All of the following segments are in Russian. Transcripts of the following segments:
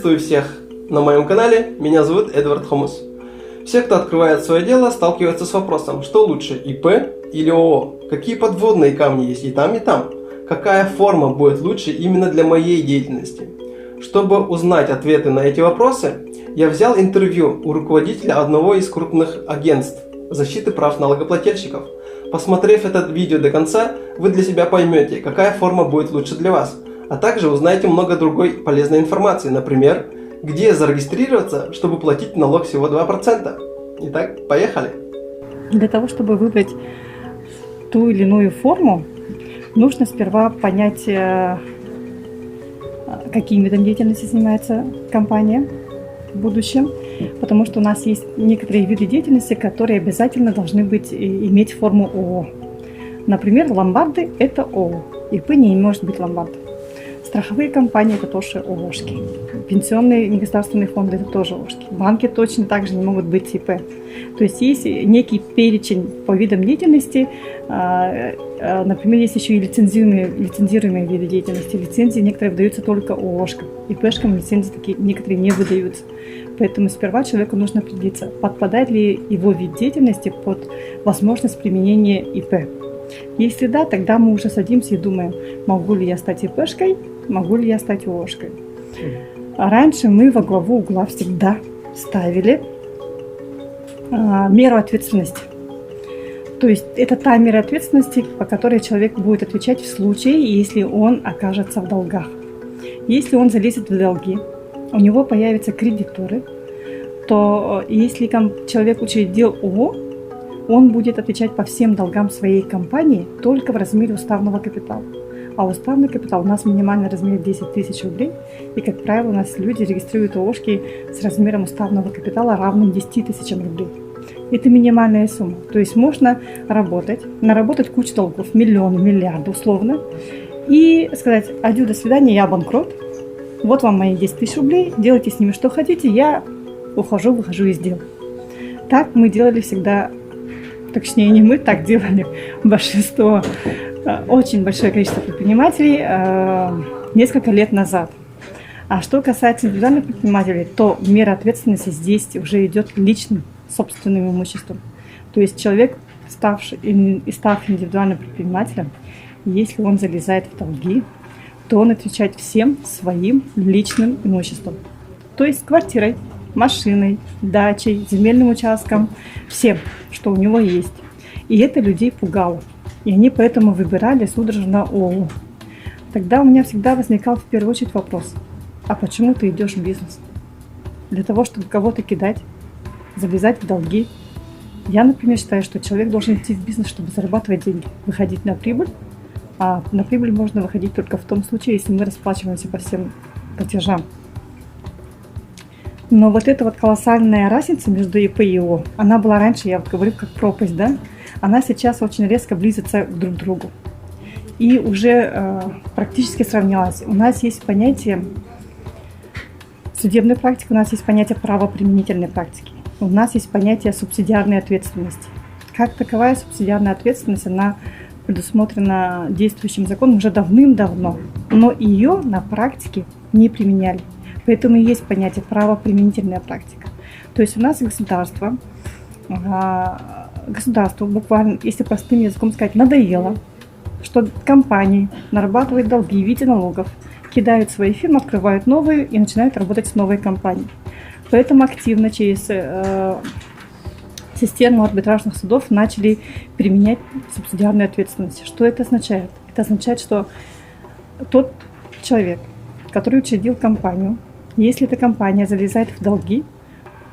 Приветствую всех на моем канале, меня зовут Эдвард Хомус. Все, кто открывает свое дело, сталкиваются с вопросом, что лучше, ИП или ООО? Какие подводные камни есть и там, и там? Какая форма будет лучше именно для моей деятельности? Чтобы узнать ответы на эти вопросы, я взял интервью у руководителя одного из крупных агентств защиты прав налогоплательщиков. Посмотрев это видео до конца, вы для себя поймете, какая форма будет лучше для вас, а также узнаете много другой полезной информации, например, где зарегистрироваться, чтобы платить налог всего 2%. Итак, поехали! Для того, чтобы выбрать ту или иную форму, нужно сперва понять, каким видом деятельности занимается компания в будущем, потому что у нас есть некоторые виды деятельности, которые обязательно должны иметь форму ООО. Например, ломбарды – это ООО, ИП не может быть ломбардом. Страховые компании – это тоже ООшки. Пенсионные негосударственные фонды – это тоже ООшки. Банки точно так же не могут быть ИП. То есть есть некий перечень по видам деятельности. Например, есть еще и лицензируемые виды деятельности. Лицензии некоторые выдаются только ООшкам. ИПшкам лицензии такие некоторые не выдаются. Поэтому сперва человеку нужно определиться, подпадает ли его вид деятельности под возможность применения ИП. Если да, тогда мы уже садимся и думаем, могу ли я стать ИПшкой, могу ли я стать ООшкой. Раньше мы во главу угла всегда ставили меру ответственности. То есть это та мера ответственности, по которой человек будет отвечать в случае, если он окажется в долгах. Если он залезет в долги, у него появятся кредиторы, то если человек учредил ООО, он будет отвечать по всем долгам своей компании только в размере уставного капитала. А уставный капитал у нас минимальный размер 10 тысяч рублей. И, как правило, у нас люди регистрируют ООшки с размером уставного капитала равным 10 тысячам рублей. Это минимальная сумма. То есть можно наработать кучу долгов, миллионы, миллиарды условно, и сказать: адью, до свидания, я банкрот, вот вам мои 10 тысяч рублей, делайте с ними что хотите, я выхожу из дела. Так мы делали всегда. Точнее, не мы так делали, большинство, очень большое количество предпринимателей несколько лет назад. А что касается индивидуальных предпринимателей, то мера ответственности здесь уже идет личным собственным имуществом. То есть человек, став индивидуальным предпринимателем, если он залезает в долги, то он отвечает всем своим личным имуществом. То есть квартирой, машиной, дачей, земельным участком, всем, что у него есть. И это людей пугало. И они поэтому выбирали судорожно ООО. Тогда у меня всегда возникал в первую очередь вопрос: а почему ты идешь в бизнес? Для того, чтобы кого-то кидать, залезать в долги? Я, например, считаю, что человек должен идти в бизнес, чтобы зарабатывать деньги, выходить на прибыль. А на прибыль можно выходить только в том случае, если мы расплачиваемся по всем платежам. Но вот эта вот колоссальная разница между ИП и ООО, она была раньше, я вот говорю, как пропасть, да? Она сейчас очень резко близится друг к другу. И уже практически сравнялась. У нас есть понятие судебной практики, у нас есть понятие правоприменительной практики. У нас есть понятие субсидиарной ответственности. Как таковая субсидиарная ответственность, она предусмотрена действующим законом уже давным-давно. Но ее на практике не применяли. Поэтому и есть понятие правоприменительная практика. То есть у нас государство буквально, если простым языком сказать, надоело, что компании нарабатывают долги в виде налогов, кидают свои фирмы, открывают новые и начинают работать с новой компанией. Поэтому активно через систему арбитражных судов начали применять субсидиарную ответственность. Что это означает? Это означает, что тот человек, который учредил компанию, если эта компания залезает в долги,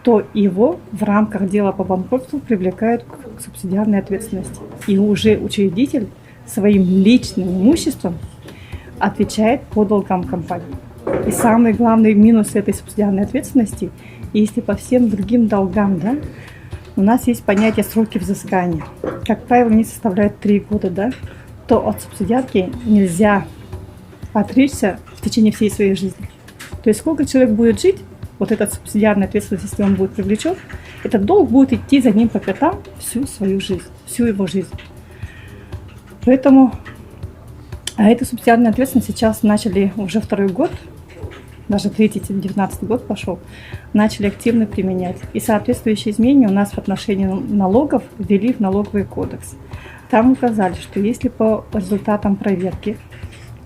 то его в рамках дела по банкротству привлекают к субсидиарной ответственности. И уже учредитель своим личным имуществом отвечает по долгам компании. И самый главный минус этой субсидиарной ответственности, если по всем другим долгам, да, у нас есть понятие сроки взыскания. Как правило, они составляют 3 года, да, то от субсидиарки нельзя отречься в течение всей своей жизни. То есть сколько человек будет жить, вот эта субсидиарная ответственность, если он будет привлечен, этот долг будет идти за ним по пятам всю свою жизнь, всю его жизнь. Поэтому эту субсидиарную ответственность сейчас начали уже 2-й год даже третий 19 год пошел, начали активно применять. И соответствующие изменения у нас в отношении налогов ввели в налоговый кодекс. Там указали, что если по результатам проверки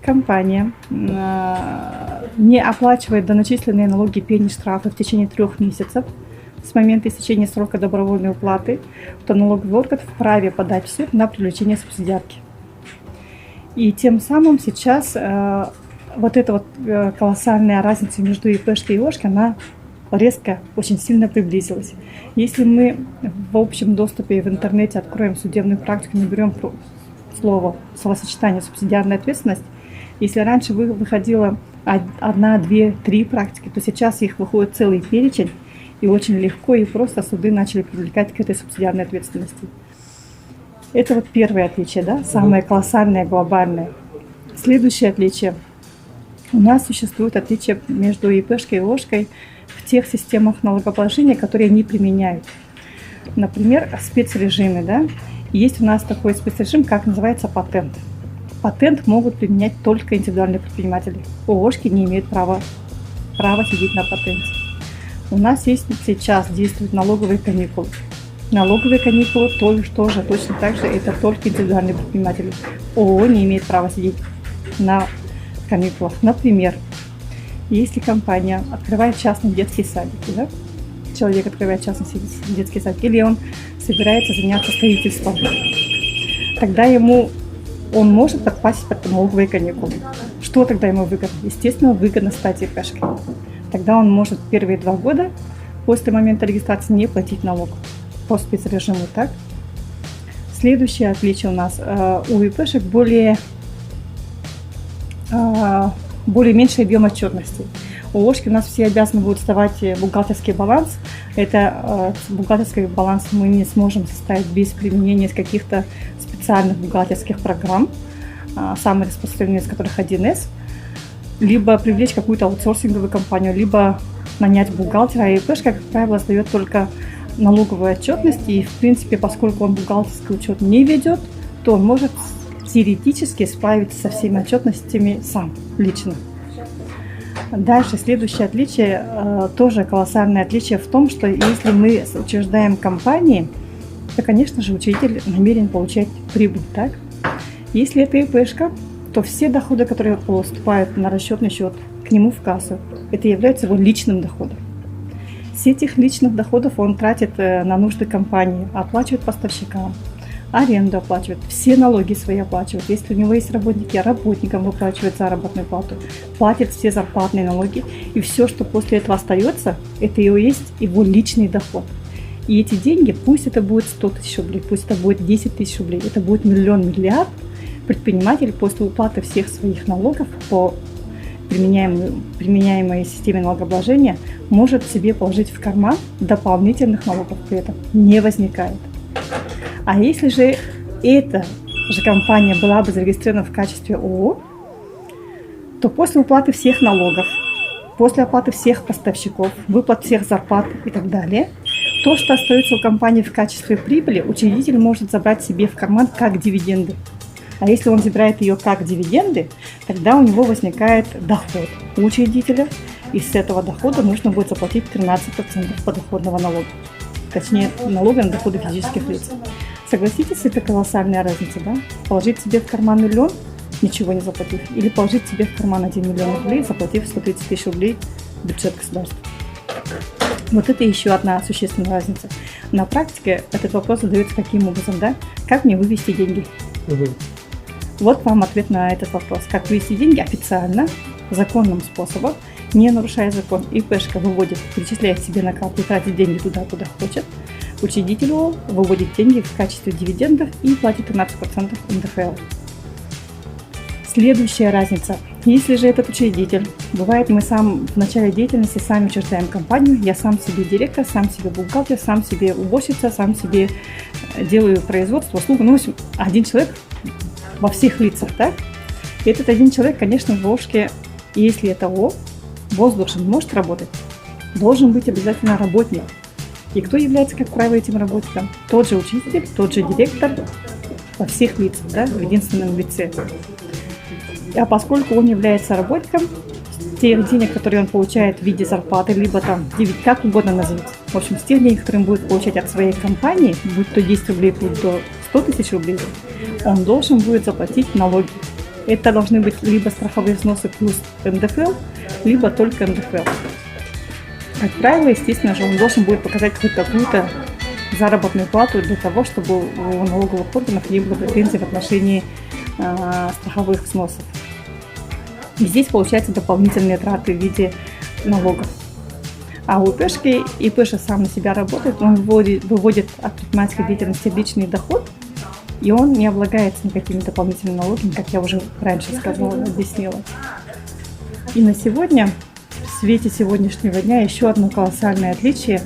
компания не оплачивает доначисленные налоги, пени, штрафы в течение 3 месяцев с момента истечения срока добровольной уплаты, то налоговый орган вправе подать в суд на привлечение субсидиарки. И тем самым сейчас вот эта вот колоссальная разница между ИПшкой и ООшкой, она резко, очень сильно приблизилась. Если мы в общем доступе в интернете откроем судебную практику, наберем словосочетание «субсидиарная ответственность», если раньше выходило 1, 2, 3 практики, то сейчас их выходит целый перечень, и очень легко и просто суды начали привлекать к этой субсидиарной ответственности. Это вот первое отличие, да, самое колоссальное, глобальное. Следующее отличие. У нас существует отличие между ИПшкой и ООшкой в тех системах налогообложения, которые они применяют. Например, спецрежимы, да. Есть у нас такой спецрежим, как называется патент. Патент могут применять только индивидуальные предприниматели. ООшки не имеют права сидеть на патенте. У нас есть сейчас действуют налоговые каникулы. Налоговые каникулы тоже точно так же это только индивидуальные предприниматели. ООО не имеет права сидеть на каникулах. Например, если компания открывает частный детский садик, да? Человек открывает частный детский садик, или он собирается заняться строительством, тогда он может подпасть под налоговые каникулы. Что тогда ему выгодно? Естественно, выгодно стать ИПшкой. Тогда он может первые 2 года после момента регистрации не платить налог по спецрежиму. Так? Следующее отличие у нас у ИПшек более меньший объем отчетности. У ООшки у нас все обязаны будут сдавать бухгалтерский баланс. Это бухгалтерский баланс мы не сможем составить без применения каких-то специальных бухгалтерских программ, самые распространенные из которых 1С, либо привлечь какую-то аутсорсинговую компанию, либо нанять бухгалтера. А ИПшка, как правило, сдает только налоговую отчетность, и в принципе, поскольку он бухгалтерский учет не ведет, то он может теоретически справиться со всеми отчетностями сам, лично. Дальше, следующее отличие, тоже колоссальное отличие в том, что если мы учреждаем компании, то, конечно же, учредитель намерен получать прибыль, так? Если это ИПшка, то все доходы, которые поступают на расчетный счет к нему в кассу, это является его личным доходом. С этих личных доходов он тратит на нужды компании, оплачивает поставщикам, аренду оплачивает, все налоги свои оплачивает. Если у него есть работники, работникам выплачивает заработную плату, платит все зарплатные налоги. И все, что после этого остается, это и есть его личный доход. И эти деньги, пусть это будет 100 тысяч рублей, пусть это будет 10 тысяч рублей, это будет миллион, миллиард, предприниматель после уплаты всех своих налогов по применяемой системе налогообложения может себе положить в карман, дополнительных налогов при этом не возникает. А если же эта же компания была бы зарегистрирована в качестве ООО, то после уплаты всех налогов, после оплаты всех поставщиков, выплат всех зарплат и так далее, то, что остается у компании в качестве прибыли, учредитель может забрать себе в карман как дивиденды. А если он забирает ее как дивиденды, тогда у него возникает доход у учредителя, и с этого дохода нужно будет заплатить 13% подоходного налога. Точнее, налога на доходы физических лиц. Согласитесь, это колоссальная разница, да? Положить себе в карман миллион, ничего не заплатив, или положить себе в карман 1 миллион рублей, заплатив 130 тысяч рублей в бюджет государства. Вот это еще одна существенная разница. На практике этот вопрос задается каким образом, да? Как мне вывести деньги? Вот вам ответ на этот вопрос. Как вывести деньги официально, законным способом, не нарушая закон. ИПшка выводит, перечисляет себе на карту и тратит деньги туда, куда хочет. Учредителю выводит деньги в качестве дивидендов и платит 13% НДФЛ. Следующая разница. Если же этот учредитель, бывает, мы сам в начале деятельности сами учреждаем компанию, я сам себе директор, сам себе бухгалтер, сам себе уборщица, сам себе делаю производство, услугу. Ну, в общем, один человек во всех лицах, так? И этот один человек, конечно, в ООшке, если это ООО, босс может работать, должен быть обязательно работник. И кто является, как правило, этим работником? Тот же учредитель, тот же директор во всех лицах, да, в единственном лице. А поскольку он является работником, тех денег, которые он получает в виде зарплаты, либо там, как угодно назовите. В общем, с тех денег, которые он будет получать от своей компании, будь то 10 рублей, будь то 100 тысяч рублей, он должен будет заплатить налоги. Это должны быть либо страховые взносы плюс НДФЛ, либо только НДФЛ. Как правило, естественно же, он должен будет показать хоть какую-то заработную плату для того, чтобы у налоговых органов не было претензий в отношении страховых взносов. И здесь получаются дополнительные траты в виде налогов. А у ИПшки, ИПша сам на себя работает, он выводит от предпринимательской деятельности личный доход, и он не облагается никакими дополнительными налогами, как я уже раньше сказала, объяснила. И на сегодня, в свете сегодняшнего дня, еще одно колоссальное отличие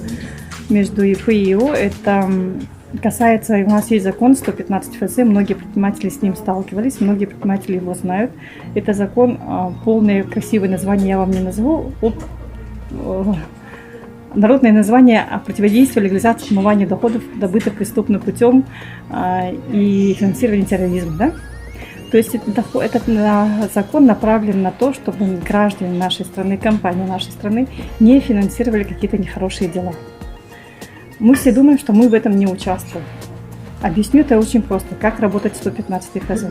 между ИП и ИО, это касается, у нас есть закон 115 ФЗ, многие предприниматели с ним сталкивались, многие предприниматели его знают. Это закон, полное красивое название я вам не назову, народное название о противодействии легализации отмывания доходов, добытых преступным путем и финансировании терроризма. Да? То есть этот закон направлен на то, чтобы граждане нашей страны, компании нашей страны не финансировали какие-то нехорошие дела. Мы все думаем, что мы в этом не участвуем. Объясню это очень просто. Как работать 115 ФЗ?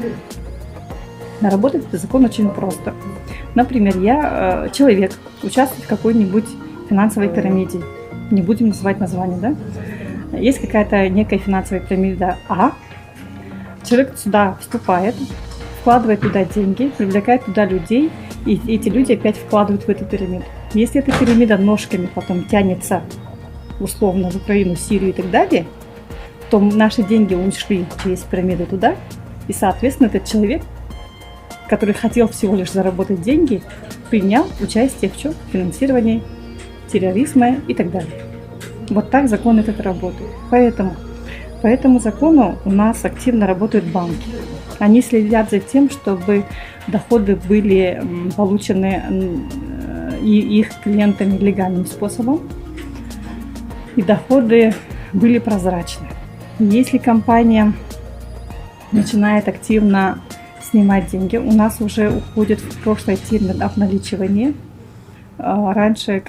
Работать этот закон очень просто. Например, я человек, участвую в какой-нибудь финансовой пирамиде. Не будем называть название, да? Есть какая-то некая финансовая пирамида А. Человек сюда вступает, вкладывает туда деньги, привлекает туда людей, и эти люди опять вкладывают в эту пирамиду. Если эта пирамида ножками потом тянется условно в Украину, Сирию и так далее, то наши деньги ушли через пирамиду туда, и, соответственно, этот человек, который хотел всего лишь заработать деньги, принял участие в чем? В финансировании терроризма и так далее. Вот так закон этот работает. По этому закону у нас активно работают банки. Они следят за тем, чтобы доходы были получены и их клиентами легальным способом, и доходы были прозрачны. Если компания начинает активно снимать деньги, у нас уже уходит в прошлый термин обналичивания. Раньше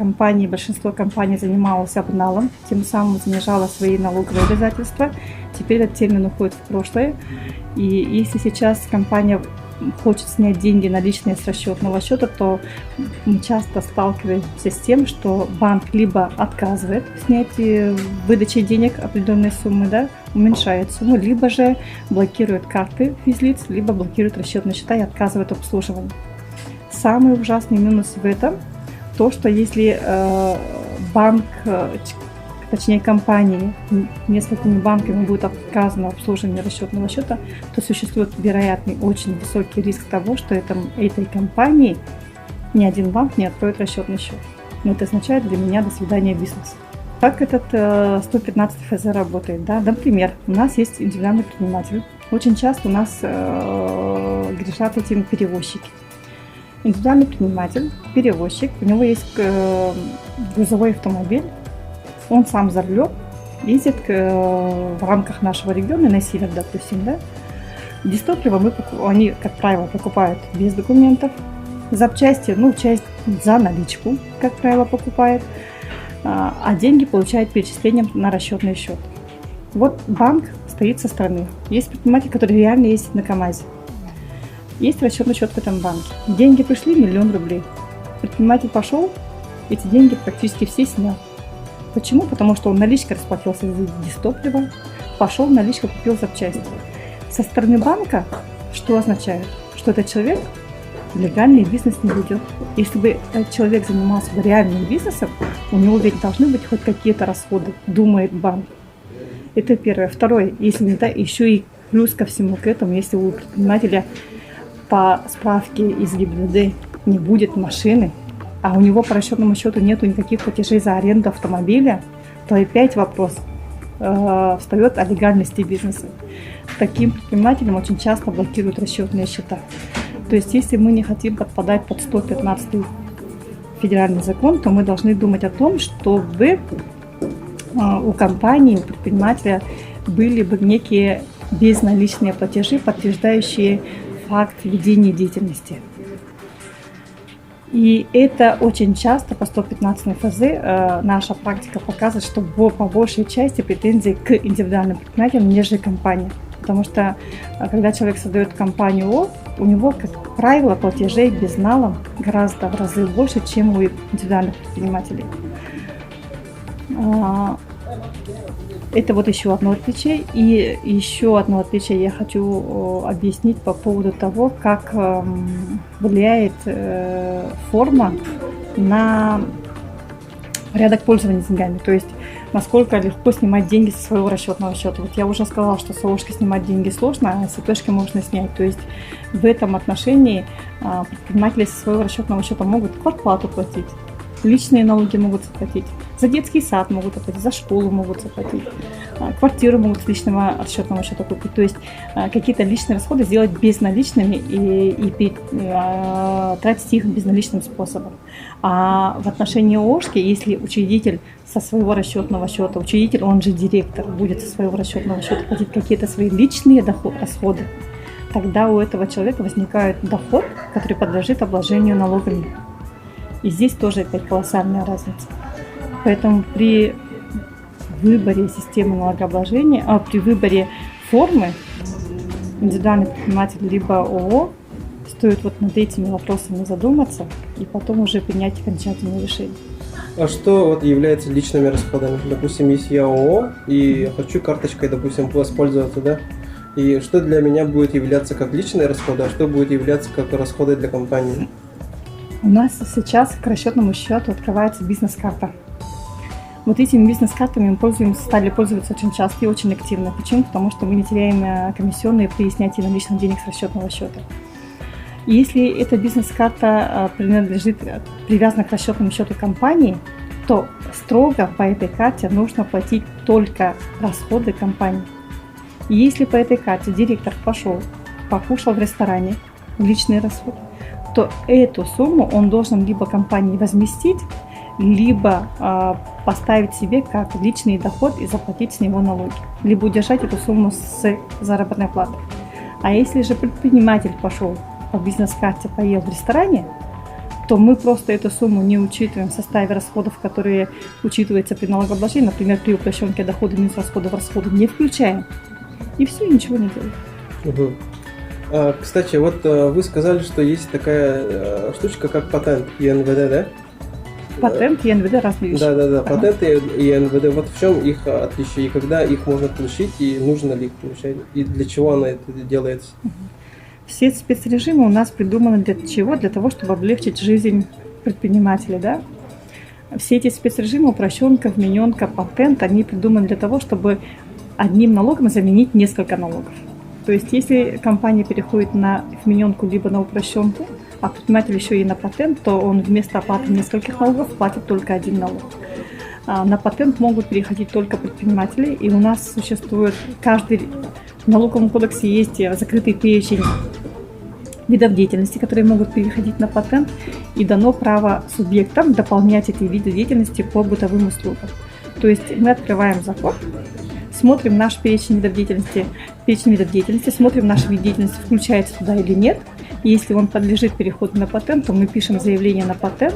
большинство компаний занималось обналом, тем самым занижало свои налоговые обязательства. Теперь этот термин уходит в прошлое. И если сейчас компания хочет снять деньги наличные с расчетного счета, то мы часто сталкиваемся с тем, что банк либо отказывает в снятии выдачи денег определенной суммы, да, уменьшает сумму, либо же блокирует карты физлиц, либо блокирует расчетные счета и отказывает в обслуживании. Самый ужасный минус в этом то, что если банк, точнее компании, несколькими банками будет отказано обслуживание расчетного счета, то существует вероятный очень высокий риск того, что этой компании ни один банк не откроет расчетный счет. Но это означает для меня до свидания бизнес. Как этот 115 ФЗ работает? Да? Например, у нас есть индивидуальный предприниматель. Очень часто у нас грешат этим перевозчики. Индивидуальный предприниматель, перевозчик, у него есть грузовой автомобиль, он сам за рулем ездит в рамках нашего региона на север, допустим, да. Дистопливо они, как правило, покупают без документов, запчасти, часть за наличку, как правило, покупает, а деньги получает перечислением на расчетный счет. Вот банк стоит со стороны. Есть предприниматель, который реально ездит на КАМАЗе. Есть расчетный счет в этом банке. Деньги пришли, 1 000 000 рублей. Предприниматель пошел, эти деньги практически все снял. Почему? Потому что он наличкой расплатился за дистоплива, пошел, наличкой купил запчасти. Со стороны банка что означает? Что этот человек легальный бизнес не ведет. Если бы этот человек занимался бы реальным бизнесом, у него ведь должны быть хоть какие-то расходы, думает банк. Это первое. Второе, если не так, еще и плюс ко всему к этому, если у предпринимателя по справке из ГИБДД не будет машины, а у него по расчетному счету нету никаких платежей за аренду автомобиля, то опять вопрос встает о легальности бизнеса. Таким предпринимателям очень часто блокируют расчетные счета. То есть, если мы не хотим подпадать под 115 федеральный закон, то мы должны думать о том, чтобы у компании, у предпринимателя были бы некие безналичные платежи, подтверждающие факт ведения деятельности. И это очень часто по 115 ФЗ наша практика показывает, что по большей части претензии к индивидуальным предпринимателям, нежели компании. Потому что когда человек создает компанию ООО, у него, как правило, платежей безналом гораздо в разы больше, чем у индивидуальных предпринимателей. Это вот еще одно отличие. И еще одно отличие я хочу объяснить по поводу того, как влияет форма на порядок пользования деньгами. То есть, насколько легко снимать деньги со своего расчетного счета. Вот я уже сказала, что с ООшки снимать деньги сложно, а с ИПшки можно снять. То есть, в этом отношении предприниматели со своего расчетного счета могут квартплату платить, личные налоги могут заплатить, за детский сад могут заплатить, за школу могут заплатить, квартиру могут с личного расчетного счета купить. То есть какие-то личные расходы сделать безналичными и тратить их безналичным способом. А в отношении ООшки, если учредитель со своего расчетного счета, учредитель, он же директор, будет со своего расчетного счета платить какие-то свои личные расходы, тогда у этого человека возникает доход, который подлежит обложению налогами. И здесь тоже опять колоссальная разница. Поэтому при выборе системы налогообложения, при выборе формы индивидуальный предприниматель либо ООО стоит вот над этими вопросами задуматься и потом уже принять окончательное решение. А что вот является личными расходами? Допустим, если я ООО и хочу карточкой, допустим, воспользоваться, да? И что для меня будет являться как личные расходы, а что будет являться как расходы для компании? У нас сейчас к расчетному счету открывается бизнес-карта. Вот этими бизнес-картами мы стали пользоваться очень часто и очень активно. Почему? Потому что мы не теряем комиссионные при снятии наличных денег с расчетного счета. И если эта бизнес-карта привязана к расчетному счету компании, то строго по этой карте нужно платить только расходы компании. И если по этой карте директор покушал в ресторане, личный расход, то эту сумму он должен либо компании возместить, либо поставить себе как личный доход и заплатить с него налоги, либо удержать эту сумму с заработной платы. А если же предприниматель пошел по бизнес-карте, поел в ресторане, то мы просто эту сумму не учитываем в составе расходов, которые учитываются при налогообложении, например, при упрощенке дохода минус расходов, расходы не включаем. И все, и ничего не делаем. Угу. Кстати, вот вы сказали, что есть такая штучка, как патент и НВД, да? Патент и НВД разные вещи. Да. Патент и НВД. Вот в чем их отличие? И когда их можно получить, и нужно ли их получать? И для чего она это делается? Все спецрежимы у нас придуманы для чего? Для того, чтобы облегчить жизнь предпринимателей, да? Все эти спецрежимы, упрощенка, вмененка, патент, они придуманы для того, чтобы одним налогом заменить несколько налогов. То есть, если компания переходит на вмененку либо на упрощенку, а предприниматель еще и на патент, то он вместо оплаты нескольких налогов платит только один налог. На патент могут переходить только предприниматели, и у нас существует в налоговом кодексе есть закрытый перечень видов деятельности, которые могут переходить на патент, и дано право субъектам дополнять эти виды деятельности по бытовым услугам. То есть мы открываем закон, смотрим наш перечень видов деятельности, смотрим наш вид деятельности, включается туда или нет. И если он подлежит переходу на патент, то мы пишем заявление на патент.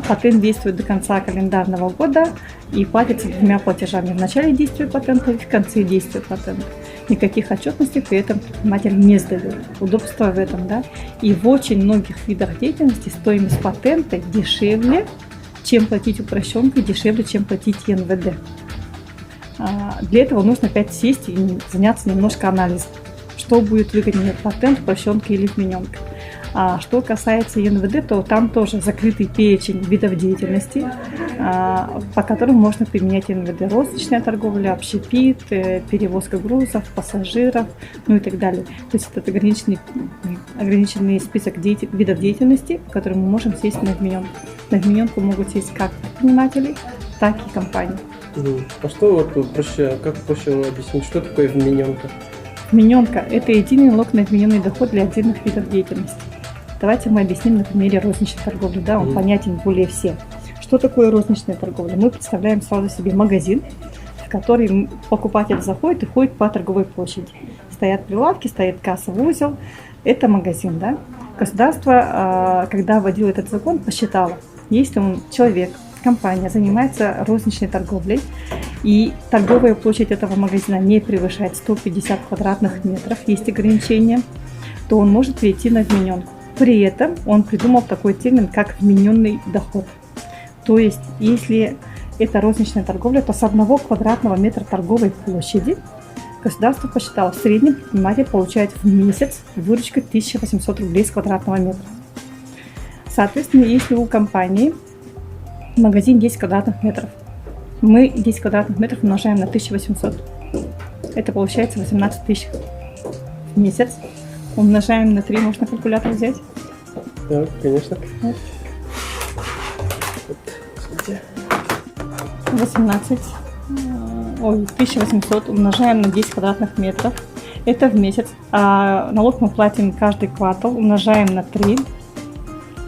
Патент действует до конца календарного года и платится двумя платежами. В начале действия патента и в конце действия патента. Никаких отчетностей при этом предприниматель не сдает. Удобство в этом, да. И в очень многих видах деятельности стоимость патента дешевле, чем платить упрощенкой, дешевле, чем платить НВД. Для этого нужно опять сесть и заняться немножко анализом. Что будет выгоднее, патент, упрощенка или вмененка. А что касается НВД, то там тоже закрытый перечень видов деятельности, по которым можно применять НВД. Розничная торговля, общепит, перевозка грузов, пассажиров, ну и так далее. То есть это ограниченный список видов деятельности, в котором мы можем сесть на вмененку. На вмененку могут сесть как предприниматели, так и компании. А что как проще объяснить, что такое вмененка? Вмененка – это единый налог на вмененный доход для отдельных видов деятельности. Давайте мы объясним на примере розничной торговли, да, он понятен более всем. Что такое розничная торговля? Мы представляем сразу себе магазин, в который покупатель заходит и ходит по торговой площади. Стоят прилавки, стоит кассовый узел, Это магазин, да? Государство, когда вводило этот закон, посчитало, если человек, компания занимается розничной торговлей, и торговая площадь этого магазина не превышает 150 квадратных метров, есть ограничения, то он может перейти на вмененку. При этом он придумал такой термин, как вмененный доход. То есть, если это розничная торговля, то с 1 квадратного метра торговой площади государство посчитало, в среднем предприниматель получает в месяц выручку 1800 рублей с квадратного метра. Соответственно, если у компании магазин 10 квадратных метров, мы 10 квадратных метров умножаем на 1800. Это получается 18 тысяч в месяц. Умножаем на 3, можно калькулятор взять? Да, конечно. 1800 умножаем на 10 квадратных метров. Это в месяц. А налог мы платим каждый квартал, умножаем на 3.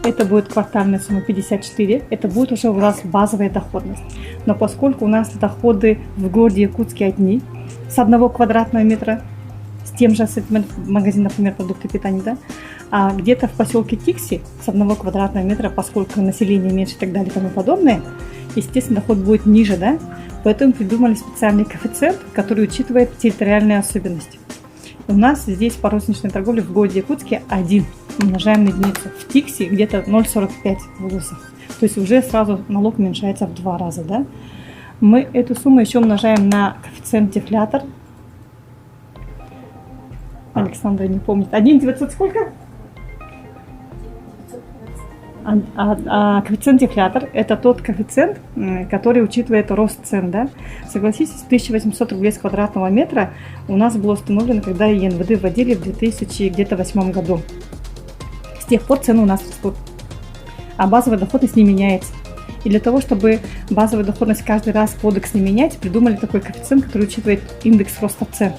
Это будет квартальная сумма 54. Это будет уже у нас базовая доходность. Но поскольку у нас доходы в городе Якутске одни, с 1 квадратного метра, с тем же ассортиментом магазин, например, продукты питания, да, а где-то в поселке Тикси с 1 квадратного метра, поскольку население меньше и так далее и тому подобное, естественно, доход будет ниже, да? Поэтому придумали специальный коэффициент, который учитывает территориальные особенности. У нас здесь по розничной торговле в городе Якутске 1, умножаем на единицу. В Тикси где-то 0,45 в ВУЗах. То есть уже сразу налог уменьшается в 2 раза, да? Мы эту сумму еще умножаем на коэффициент дефлятор. Александра не помнит. 1,900 сколько? Коэффициент дефлятор – это тот коэффициент, который учитывает рост цен. Да? Согласитесь, 1800 рублей с квадратного метра у нас было установлено, когда ЕНВД вводили в 2008 году. С тех пор цены у нас растут, а базовая доходность не меняется. И для того, чтобы базовую доходность каждый раз кодекс не менять, придумали такой коэффициент, который учитывает индекс роста цен.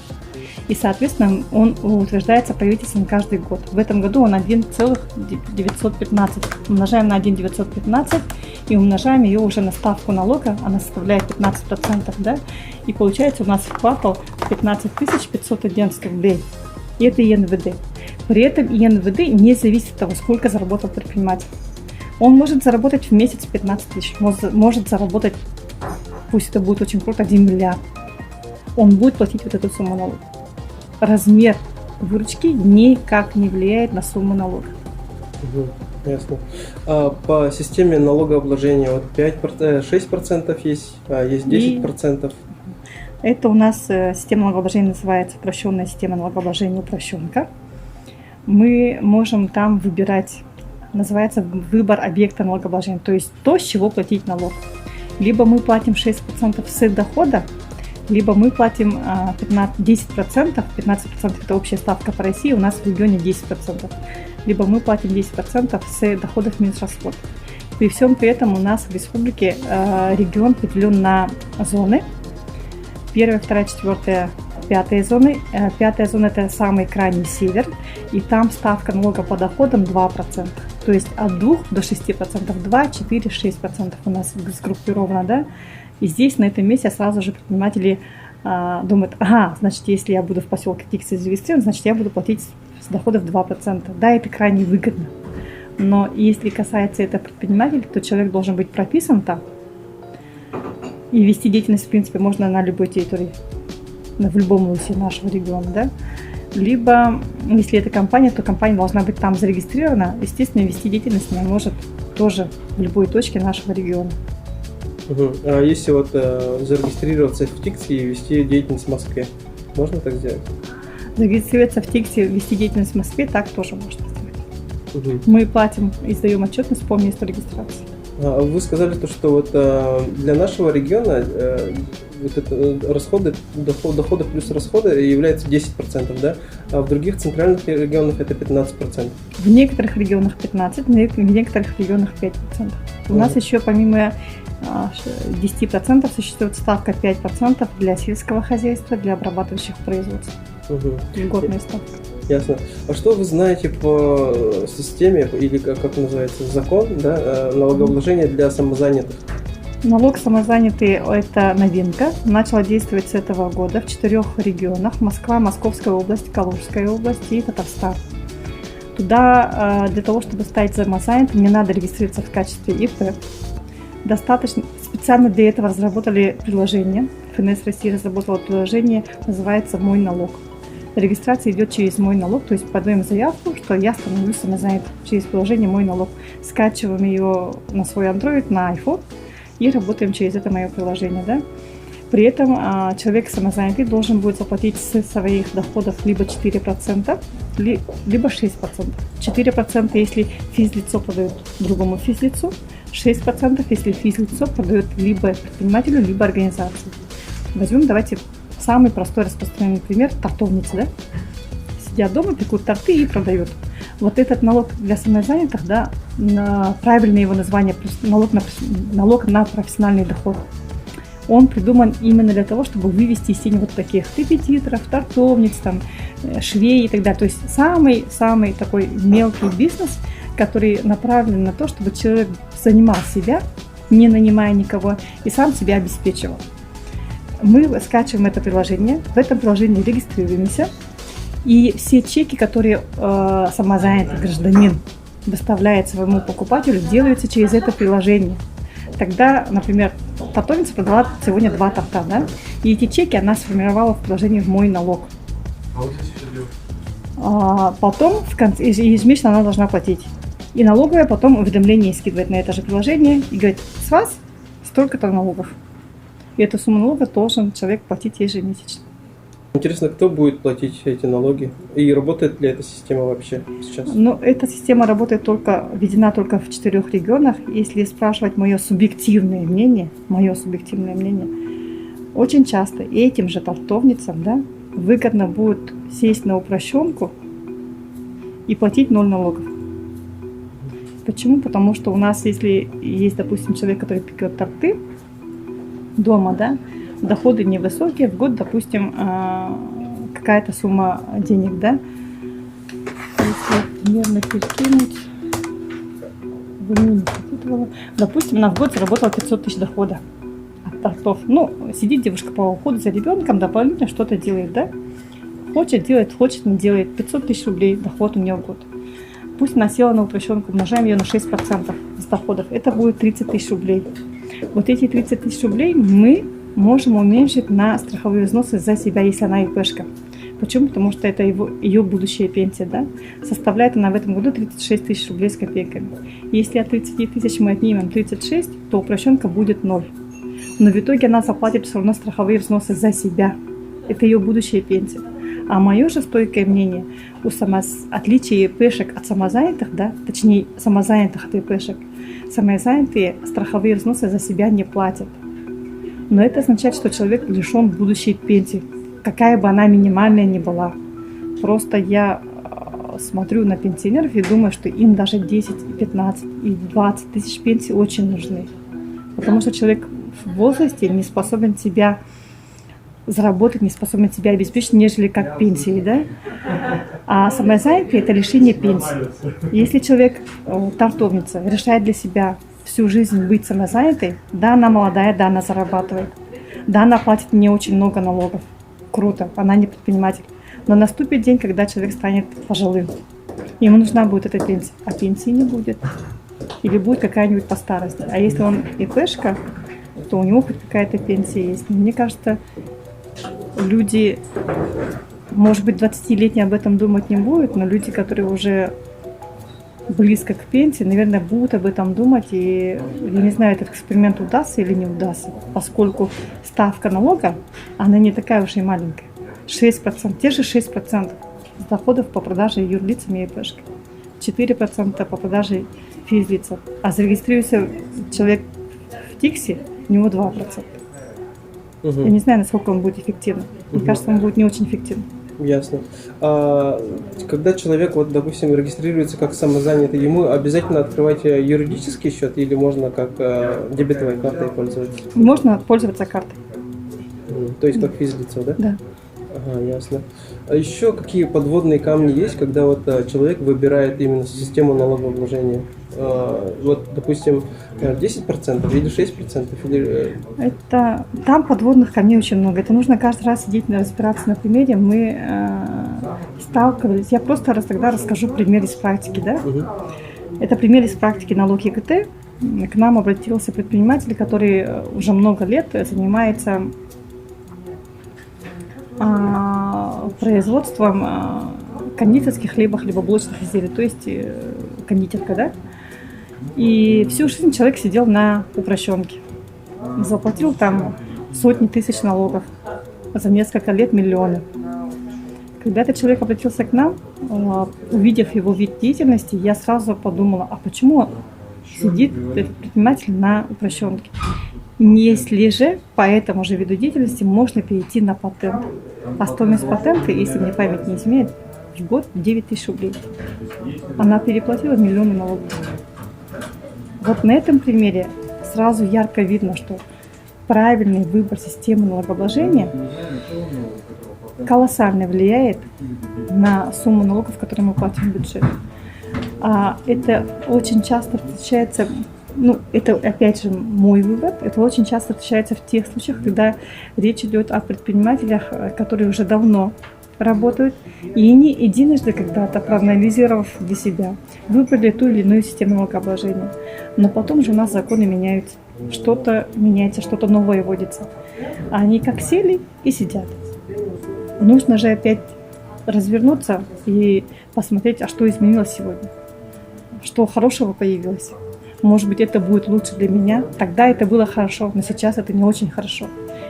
И, соответственно, он утверждается правительством каждый год. В этом году он 1,915. Умножаем на 1,915 и умножаем ее уже на ставку налога. Она составляет 15%, да? И получается у нас в квартал 15 511 рублей. И это ЕНВД. При этом ЕНВД не зависит от того, сколько заработал предприниматель. Он может заработать в месяц 15 тысяч, может заработать, пусть это будет очень круто, 1 миллиард. Он будет платить вот эту сумму налога. Размер выручки никак не влияет на сумму налога. Ясно. А по системе налогообложения вот 6% есть, а есть 10%. Это у нас система налогообложения называется упрощенная система налогообложения упрощенка. Мы можем там выбирать, называется выбор объекта налогообложения, то есть то, с чего платить налог. Либо мы платим 6% с дохода, либо мы платим 10%, 15% это общая ставка по России, у нас в регионе 10%. Либо мы платим 10% с доходов минус расход. При всем при этом у нас в республике регион поделен на зоны. 1, 2, 4, 5 зоны. 5 зона это самый крайний север, и там ставка налога по доходам 2%. То есть от 2 до 6%, 2, 4, 6% у нас сгруппировано, да? И здесь, на этом месте, сразу же предприниматели думают, ага, значит, если я буду в поселке Тикси зарегистрирован, значит, я буду платить с доходов 2%. Да, это крайне выгодно. Но если касается это предпринимателей, то человек должен быть прописан там. И вести деятельность, в принципе, можно на любой территории, в любом УСИ нашего региона, да. Либо, если это компания, то компания должна быть там зарегистрирована. Естественно, вести деятельность она может тоже в любой точке нашего региона. А если вот зарегистрироваться в Тикси и вести деятельность в Москве, можно так сделать? Зарегистрироваться в Тикси, вести деятельность в Москве, так тоже можно сделать. Мы платим, издаем отчетность по месту регистрации. Вы сказали, что вот для нашего региона вот это расходы, доходы плюс расходы являются 10%, да? А в других центральных регионах это 15%. В некоторых регионах 15%, в некоторых регионах 5%. У нас еще помимо 10% существует ставка 5% для сельского хозяйства, для обрабатывающих производств. Льготная ставка. Ясно. А что вы знаете по системе, или как называется, закон, да, налогообложения для самозанятых? Налог самозанятый – это новинка. Начала действовать с этого года в 4 регионах: Москва, Московская область, Калужская область и Татарстан. Туда для того, чтобы стать самозанятым, не надо регистрироваться в качестве ИП. Достаточно, специально для этого разработали приложение. ФНС России разработала приложение, называется «Мой налог». Регистрация идет через «Мой налог», то есть подаем заявку, что я становлюсь самозанятым через приложение «Мой налог». Скачиваем ее на свой Android, на iPhone и работаем через это мое приложение. Да? При этом человек самозанятый должен будет заплатить с своих доходов либо 4%, либо 6%. 4% если физлицо продает другому физлицу, 6% если физлицо продает либо предпринимателю, либо организации. Возьмем, давайте, самый простой распространенный пример – торговницы. Да? Сидят дома, пекут торты и продают. Вот этот налог для самозанятых, да, правильное его название – налог на профессиональный доход. Он придуман именно для того, чтобы вывести из тени вот таких репетиторов, торговниц, там, швей и так далее. То есть самый такой мелкий бизнес, который направлен на то, чтобы человек занимал себя, не нанимая никого, и сам себя обеспечивал. Мы скачиваем это приложение, в этом приложении регистрируемся, и все чеки, которые самозанятый гражданин доставляет своему покупателю, делаются через это приложение. Тогда, например, торговница продала сегодня 2 торта, да? И эти чеки она сформировала в приложении «Мой налог». Потом в конце, ежемесячно она должна платить. И налоговая потом уведомление скидывает на это же приложение и говорит: с вас столько-то налогов. И эту сумму налога должен человек платить ежемесячно. Интересно, кто будет платить эти налоги? И работает ли эта система вообще сейчас? Ну, эта система работает введена только в 4 регионах. Если спрашивать мое субъективное мнение, очень часто этим же торговницам, да, выгодно будет сесть на упрощенку и платить 0 налогов. Почему? Потому что у нас, если есть, допустим, человек, который пекет торты дома, да, доходы невысокие, в год, допустим, какая-то сумма денег, да, если примерно перекинуть, допустим, она в год заработала 500 тысяч дохода от тортов. Ну, сидит девушка по уходу за ребенком, дополнительно что-то делает, да, хочет делать, хочет не делает, 500 тысяч рублей доход у нее в год. Пусть она села на упрощенку, умножаем ее на 6% с доходов, это будет 30 тысяч рублей. Вот эти 30 тысяч рублей мы можем уменьшить на страховые взносы за себя, если она ИПшка. Почему? Потому что это ее будущая пенсия, да? Составляет она в этом году 36 тысяч рублей с копейками. Если от 30 тысяч мы отнимем 36, то упрощенка будет 0. Но в итоге она заплатит все равно страховые взносы за себя. Это ее будущая пенсия. А мое же стойкое мнение, отличие ИПшек от самозанятых, да, точнее самозанятых от ИПшек, самозанятые страховые взносы за себя не платят. Но это означает, что человек лишен будущей пенсии, какая бы она минимальная ни была. Просто я смотрю на пенсионеров и думаю, что им даже 10, 15 и 20 тысяч пенсий очень нужны. Потому что человек в возрасте не способен себя заработать, не способен себя обеспечить, нежели как пенсии, да? А самозанятые – это лишение пенсии. Если человек, торговница, решает для себя всю жизнь быть самозанятой, да, она молодая, да, она зарабатывает, да, она платит не очень много налогов, круто, она не предприниматель, но наступит день, когда человек станет пожилым, ему нужна будет эта пенсия, а пенсии не будет, или будет какая-нибудь по старости. А если он ИПшка, то у него хоть какая-то пенсия есть. Мне кажется, люди, может быть, 20-летние об этом думать не будут, но люди, которые уже близко к пенсии, наверное, будут об этом думать. И я не знаю, этот эксперимент удастся или не удастся, поскольку ставка налога, она не такая уж и маленькая. 6%, те же 6% с доходов по продаже юрлицам и ИПшки, 4% по продаже физлицам. А зарегистрируется человек в ТИКСе, у него 2%. Угу. Я не знаю, насколько он будет эффективным. Мне кажется, он будет не очень эффективным. Ясно. Когда человек, вот, допустим, регистрируется как самозанятый, ему обязательно открывать юридический счет или можно как дебетовой картой пользоваться? Можно пользоваться картой. То есть как физлицо, да? Да. Ага, ясно. А еще какие подводные камни есть, когда вот человек выбирает именно систему налогообложения? Вот, допустим, 10% или 6%? Или... Там подводных камней очень много. Это нужно каждый раз сидеть, разбираться на примере. Мы сталкивались. Я просто тогда расскажу пример из практики, да? Мгм. Это пример из практики налог ЕГТ. К нам обратился предприниматель, который уже много лет занимается производством кондитерских хлебоблочных изделий, то есть кондитерка, да? И всю жизнь человек сидел на упрощенке, заплатил там сотни тысяч налогов, за несколько лет миллионы. Когда этот человек обратился к нам, увидев его вид деятельности, я сразу подумала, а почему сидит этот предприниматель на упрощенке? Если же по этому же виду деятельности можно перейти на патент. А стоимость патента, если мне память не изменяет, в год 9 тысяч рублей. Она переплатила миллионы налогов. Вот на этом примере сразу ярко видно, что правильный выбор системы налогообложения колоссально влияет на сумму налогов, которые мы платим в бюджет. Это очень часто встречается, это опять же мой вывод, это очень часто встречается в тех случаях, когда речь идет о предпринимателях, которые уже давно работают, и они единожды когда-то, проанализировав для себя, выбрали ту или иную систему налогообложения. Но потом же у нас законы меняются, что-то меняется, что-то новое вводится. А они как сели и сидят. Нужно же опять развернуться и посмотреть, а что изменилось сегодня, что хорошего появилось. Может быть, это будет лучше для меня. Тогда это было хорошо, но сейчас это не очень хорошо.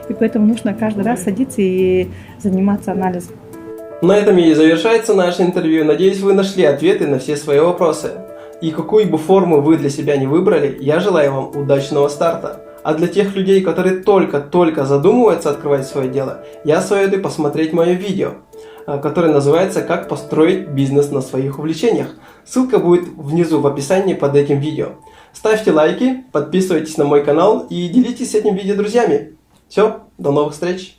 И поэтому нужно каждый раз садиться и заниматься анализом. На этом и завершается наше интервью. Надеюсь, вы нашли ответы на все свои вопросы. И какую бы форму вы для себя не выбрали, я желаю вам удачного старта. А для тех людей, которые только-только задумываются открывать свое дело, я советую посмотреть мое видео, которое называется «Как построить бизнес на своих увлечениях». Ссылка будет внизу в описании под этим видео. Ставьте лайки, подписывайтесь на мой канал и делитесь этим видео друзьями. Все, до новых встреч!